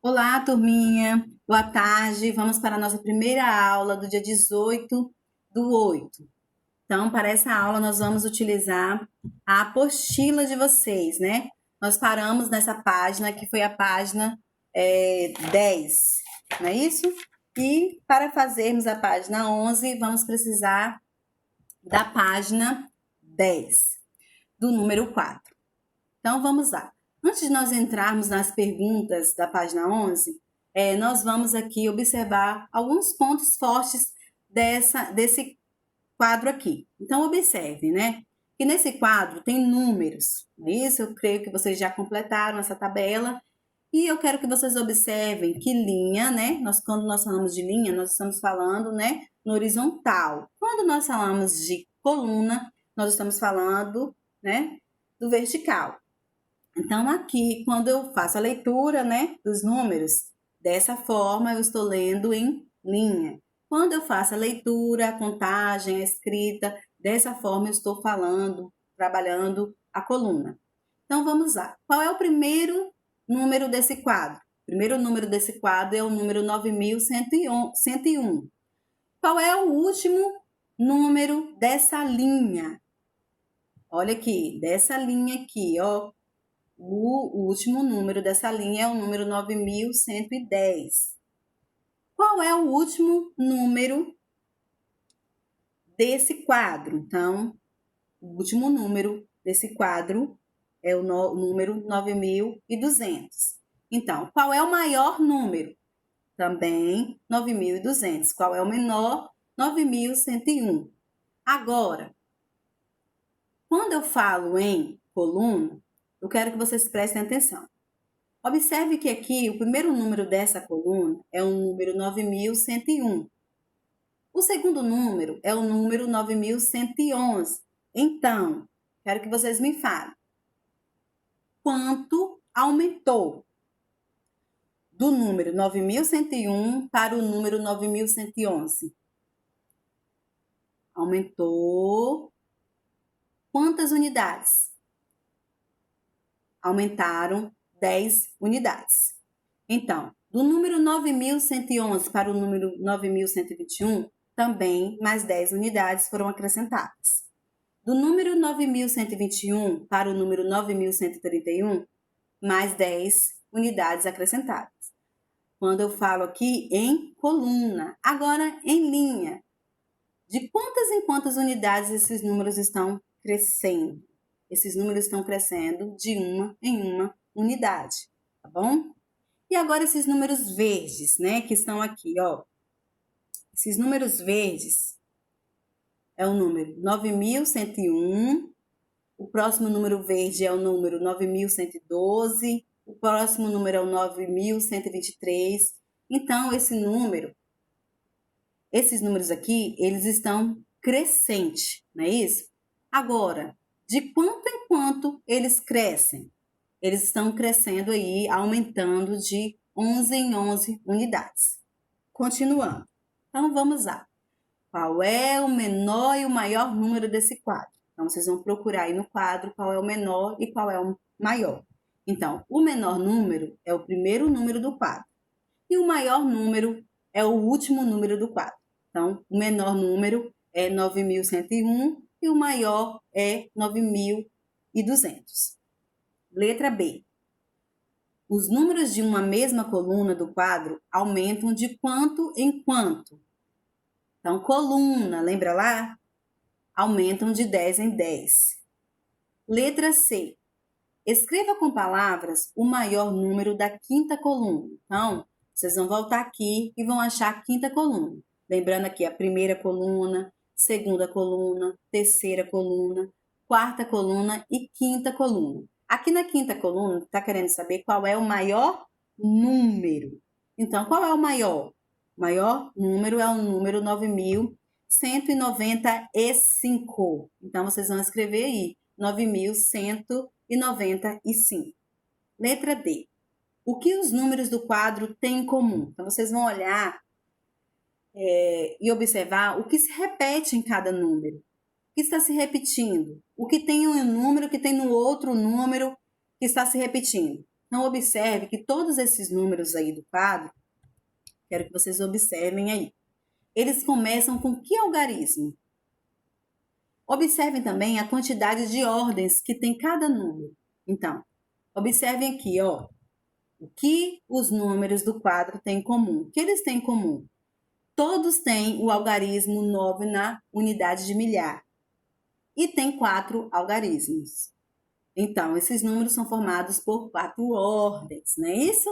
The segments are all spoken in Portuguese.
Olá, turminha. Boa tarde. Vamos para a nossa primeira aula do dia 18/8. Então, para essa aula, nós vamos utilizar a apostila de vocês, né? Nós paramos nessa página, que foi a página 10, não é isso? E para fazermos a página 11, vamos precisar da página 10, do número 4. Então, vamos lá. Antes de nós entrarmos nas perguntas da página 11, nós vamos aqui observar alguns pontos fortes desse quadro aqui. Então, observe, né? Que nesse quadro tem números. Não é isso? Eu creio que vocês já completaram essa tabela. E eu quero que vocês observem que linha, né? Quando nós falamos de linha, nós estamos falando, né, no horizontal. Quando nós falamos de coluna, nós estamos falando, né, do vertical. Então, aqui, quando eu faço a leitura, né, dos números, dessa forma, eu estou lendo em linha. Quando eu faço a leitura, a contagem, a escrita, dessa forma eu estou falando, trabalhando a coluna. Então, vamos lá. Qual é o primeiro número desse quadro? O primeiro número desse quadro é o número 9101. Qual é o último número dessa linha? Olha aqui, dessa linha aqui, ó. O último número dessa linha é o número 9110. Qual é o último número desse quadro? Então, o último número desse quadro é o número 9200. Então, qual é o maior número? Também 9200. Qual é o menor? 9101. Agora, quando eu falo em coluna, eu quero que vocês prestem atenção. Observe que aqui o primeiro número dessa coluna é o número 9101. O segundo número é o número 9111. Então, quero que vocês me falem. Quanto aumentou do número 9101 para o número 9111? Aumentou quantas unidades? Aumentaram 10 unidades. Então, do número 9111 para o número 9121, também mais 10 unidades foram acrescentadas. Do número 9121 para o número 9131, mais 10 unidades acrescentadas. Quando eu falo aqui em coluna, agora em linha, de quantas em quantas unidades esses números estão crescendo? Esses números estão crescendo de uma em uma unidade, tá bom? E agora esses números verdes, né, que estão aqui, ó. Esses números verdes é o número 9101, o próximo número verde é o número 9112, o próximo número é o 9123. Então, esses números aqui, eles estão crescentes, não é isso? Agora, de quanto em quanto eles crescem? Eles estão crescendo aí, aumentando de 11 em 11 unidades. Continuando. Então, vamos lá. Qual é o menor e o maior número desse quadro? Então, vocês vão procurar aí no quadro qual é o menor e qual é o maior. Então, o menor número é o primeiro número do quadro. E o maior número é o último número do quadro. Então, o menor número é 9101 e o maior é 9200. Letra B. Os números de uma mesma coluna do quadro aumentam de quanto em quanto? Então, coluna, lembra lá? Aumentam de 10 em 10. Letra C. Escreva com palavras o maior número da quinta coluna. Então, vocês vão voltar aqui e vão achar a quinta coluna. Lembrando aqui a primeira coluna, segunda coluna, terceira coluna, quarta coluna e quinta coluna. Aqui na quinta coluna, está querendo saber qual é o maior número. Então, qual é o maior? O maior número é o número 9195. Então, vocês vão escrever aí 9195. Letra D. O que os números do quadro têm em comum? Então, vocês vão olhar e observar o que se repete em cada número. O que está se repetindo? O que tem um número que tem no outro número que está se repetindo? Então, observe que todos esses números aí do quadro, quero que vocês observem aí, eles começam com que algarismo? Observem também a quantidade de ordens que tem cada número. Então, observem aqui, ó, o que os números do quadro têm em comum. O que eles têm em comum? Todos têm o algarismo 9 na unidade de milhar. E tem 4 algarismos. Então, esses números são formados por 4 ordens, não é isso?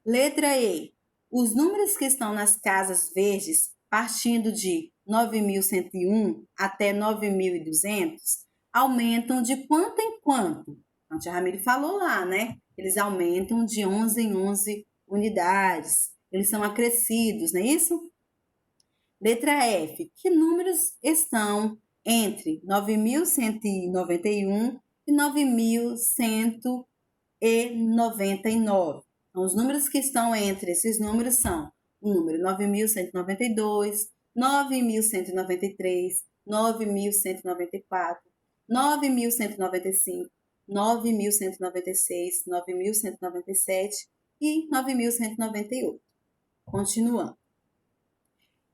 Letra E. Os números que estão nas casas verdes, partindo de 9.101 até 9.200, aumentam de quanto em quanto? Então, a tia Ramiro falou lá, né? Eles aumentam de 11 em 11 unidades. Eles são acrescidos, não é isso? Letra F. Que números estão entre 9.191 e 9.199? Então, os números que estão entre esses números são o número 9.192, 9.193, 9.194, 9.195, 9.196, 9.197 e 9.198. Continuando.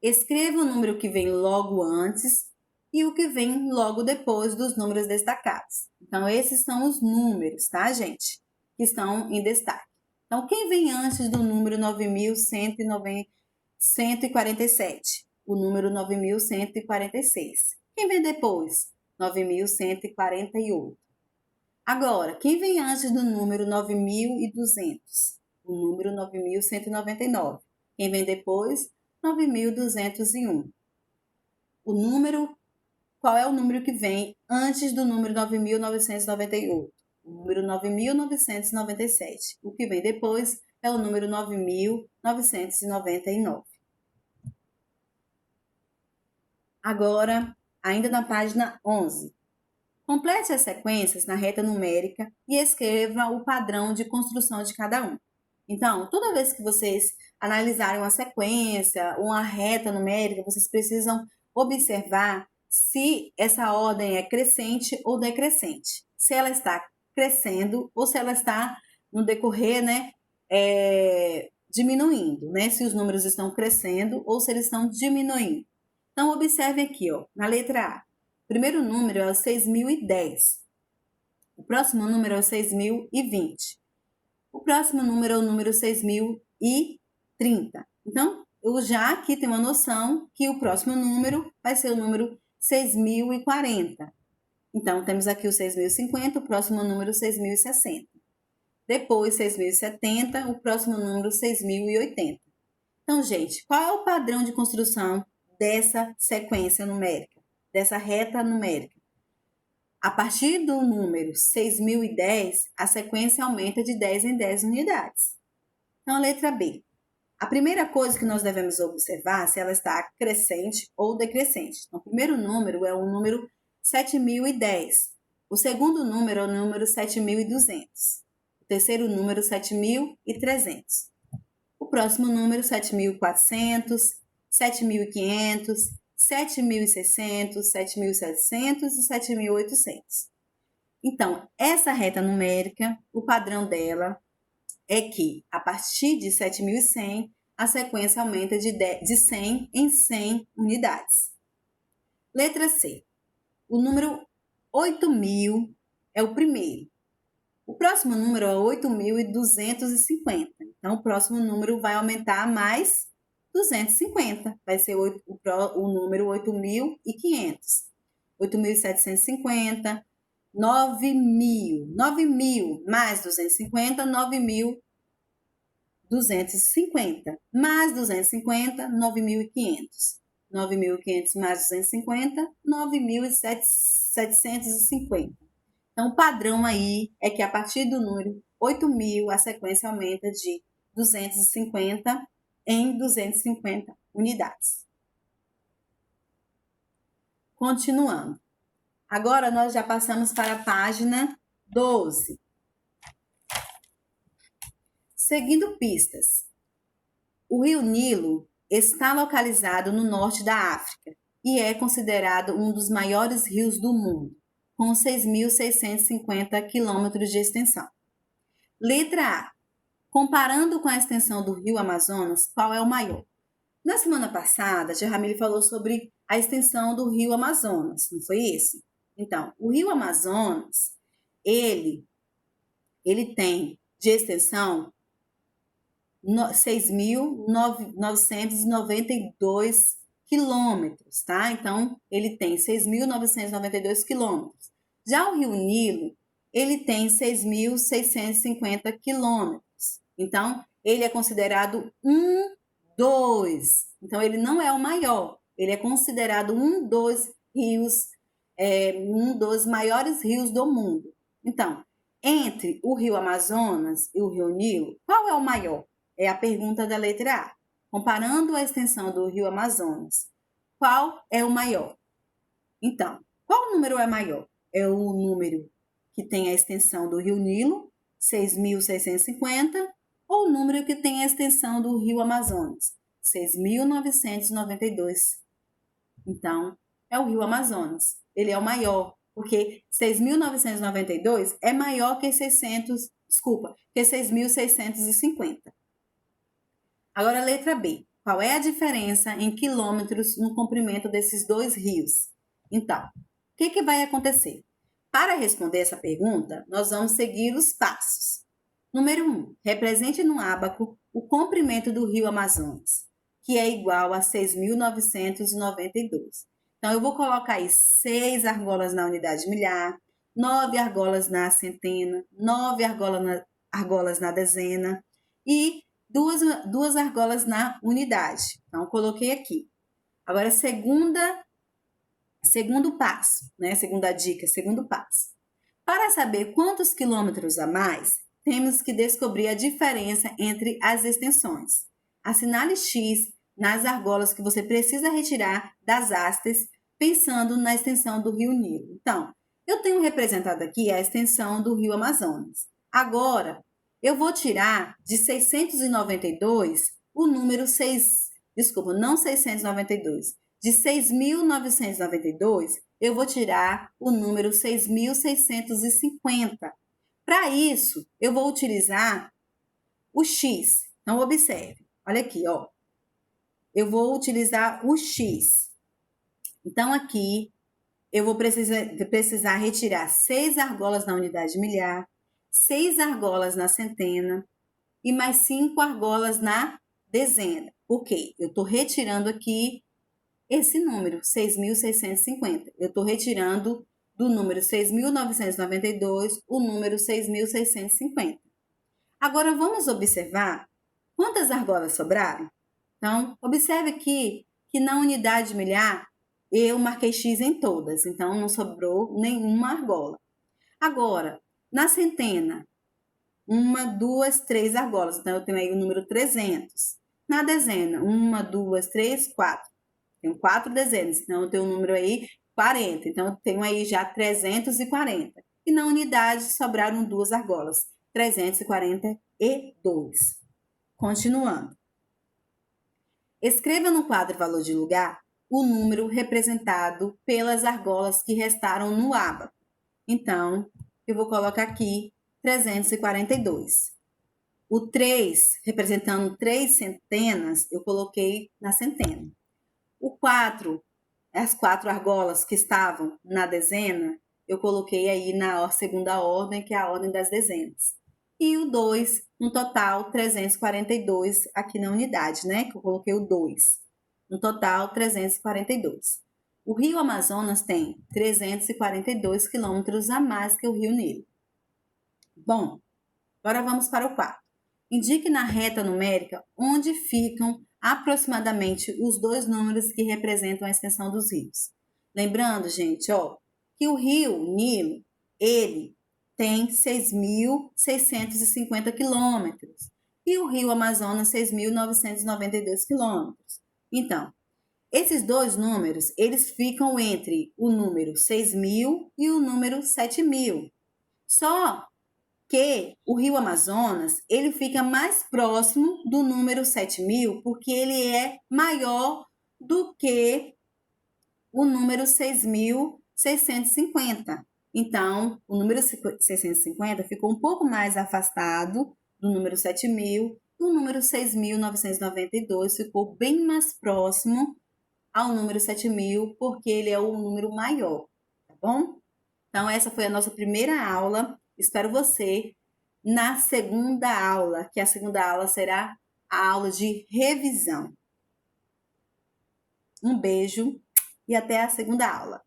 Escreva o número que vem logo antes e o que vem logo depois dos números destacados. Então, esses são os números, tá, gente? Que estão em destaque. Então, quem vem antes do número 9.147? O número 9.146. Quem vem depois? 9.148. Agora, quem vem antes do número 9.200? O número 9.199. Quem vem depois? 9.201. Qual é o número que vem antes do número 9.998? O número 9.997. O que vem depois é o número 9.999. Agora, ainda na página 11. Complete as sequências na reta numérica e escreva o padrão de construção de cada um. Então, toda vez que vocês analisarem uma sequência, uma reta numérica, vocês precisam observar se essa ordem é crescente ou decrescente. Se ela está crescendo ou se ela está, no decorrer, né, diminuindo, né? Se os números estão crescendo ou se eles estão diminuindo. Então, observe aqui, ó, na letra A. O primeiro número é o 6.010. O próximo número é o 6.020. O próximo número é o número 6.030. Então, eu já aqui tenho uma noção que o próximo número vai ser o número 6.040. Então, temos aqui o 6.050, o próximo número 6.060. Depois, 6.070, o próximo número 6.080. Então, gente, qual é o padrão de construção dessa sequência numérica, dessa reta numérica? A partir do número 6.010, a sequência aumenta de 10 em 10 unidades. Então, a letra B. A primeira coisa que nós devemos observar se ela está crescente ou decrescente. Então, o primeiro número é o número 7.010. O segundo número é o número 7.200. O terceiro número, 7.300. O próximo número, 7.400, 7.500, 7.600, 7.700 e 7.800. Então, essa reta numérica, o padrão dela é que, a partir de 7.100, a sequência aumenta de 100 em 100 unidades. Letra C. O número 8.000 é o primeiro. O próximo número é 8.250. Então, o próximo número vai aumentar mais 250. Vai ser o número 8.500. 8.750. 9.000. 9.000 mais 250, 9.250. Mais 250, 9.500. 9.500 mais 250, 9.750. Então, o padrão aí é que a partir do número 8.000, a sequência aumenta de 250 em 250 unidades. Continuando. Agora, nós já passamos para a página 12. Seguindo pistas. O rio Nilo está localizado no norte da África e é considerado um dos maiores rios do mundo, com 6.650 quilômetros de extensão. Letra A. Comparando com a extensão do rio Amazonas, qual é o maior? Na semana passada, a Jamile falou sobre a extensão do rio Amazonas, não foi isso? Então, o rio Amazonas, ele tem de extensão 6.992 quilômetros, tá? Então, ele tem 6.992 quilômetros. Já o Rio Nilo, ele tem 6.650 quilômetros. Então, ele é considerado 2. Então, ele não é o maior. Ele é considerado um dos rios, um dos maiores rios do mundo. Então, entre o Rio Amazonas e o Rio Nilo, qual é o maior? É a pergunta da letra A. Comparando a extensão do Rio Amazonas, qual é o maior? Então, qual número é maior? É o número que tem a extensão do Rio Nilo, 6.650, ou o número que tem a extensão do Rio Amazonas, 6.992. Então, é o Rio Amazonas. Ele é o maior, porque 6.992 é maior que 6.650. Agora, a letra B. Qual é a diferença em quilômetros no comprimento desses dois rios? Então, o que vai acontecer? Para responder essa pergunta, nós vamos seguir os passos. Número 1. Represente no ábaco o comprimento do rio Amazonas, que é igual a 6.992. Então, eu vou colocar aí 6 argolas na unidade milhar, 9 argolas na centena, 9 argolas na dezena e duas argolas na unidade. Então, coloquei aqui. Agora, segundo passo, né? Segunda dica, segundo passo. Para saber quantos quilômetros a mais, temos que descobrir a diferença entre as extensões. Assinale X nas argolas que você precisa retirar das hastes, pensando na extensão do Rio Nilo. Então, eu tenho representado aqui a extensão do Rio Amazonas. Agora, eu vou tirar de 692 o número 6, desculpa, não 692, de 6.992, eu vou tirar o número 6.650. Para isso, eu vou utilizar o X. Então, observe. Olha aqui, ó. Eu vou utilizar o X. Então, aqui, eu vou precisar retirar 6 argolas na unidade milhar, 6 argolas na centena e mais 5 argolas na dezena. Por quê? Eu estou retirando aqui esse número, 6.650. Eu estou retirando do número 6.992 o número 6.650. Agora, vamos observar quantas argolas sobraram? Então, observe aqui que na unidade milhar, eu marquei X em todas, então não sobrou nenhuma argola. Agora, na centena, 1, 2, 3 argolas, então eu tenho aí o número 300. Na dezena, 1, 2, 3, 4. Tenho 4 dezenas, então eu tenho o número aí 40. Então eu tenho aí já 340. E na unidade sobraram 2 argolas, 342. Continuando. Escreva no quadro valor de lugar o número representado pelas argolas que restaram no ábaco. Então, eu vou colocar aqui 342. O 3, representando 3 centenas, eu coloquei na centena. O 4, as 4 argolas que estavam na dezena, eu coloquei aí na segunda ordem, que é a ordem das dezenas. E o 2, no total, 342 aqui na unidade, né? Que eu coloquei o 2. No total, 342. O Rio Amazonas tem 342 quilômetros a mais que o Rio Nilo. Bom, agora vamos para o 4. Indique na reta numérica onde ficam aproximadamente os dois números que representam a extensão dos rios. Lembrando, gente, ó, que o Rio Nilo, ele tem 6.650 quilômetros e o Rio Amazonas 6.992 quilômetros. Então, esses dois números, eles ficam entre o número 6.000 e o número 7.000. Só que o Rio Amazonas, ele fica mais próximo do número 7.000 porque ele é maior do que o número 6.650. Então, o número 650 ficou um pouco mais afastado do número 7.000. O número 6.992 ficou bem mais próximo ao número 7.000, porque ele é o número maior, tá bom? Então, essa foi a nossa primeira aula. Espero você na segunda aula, que a segunda aula será a aula de revisão. Um beijo e até a segunda aula.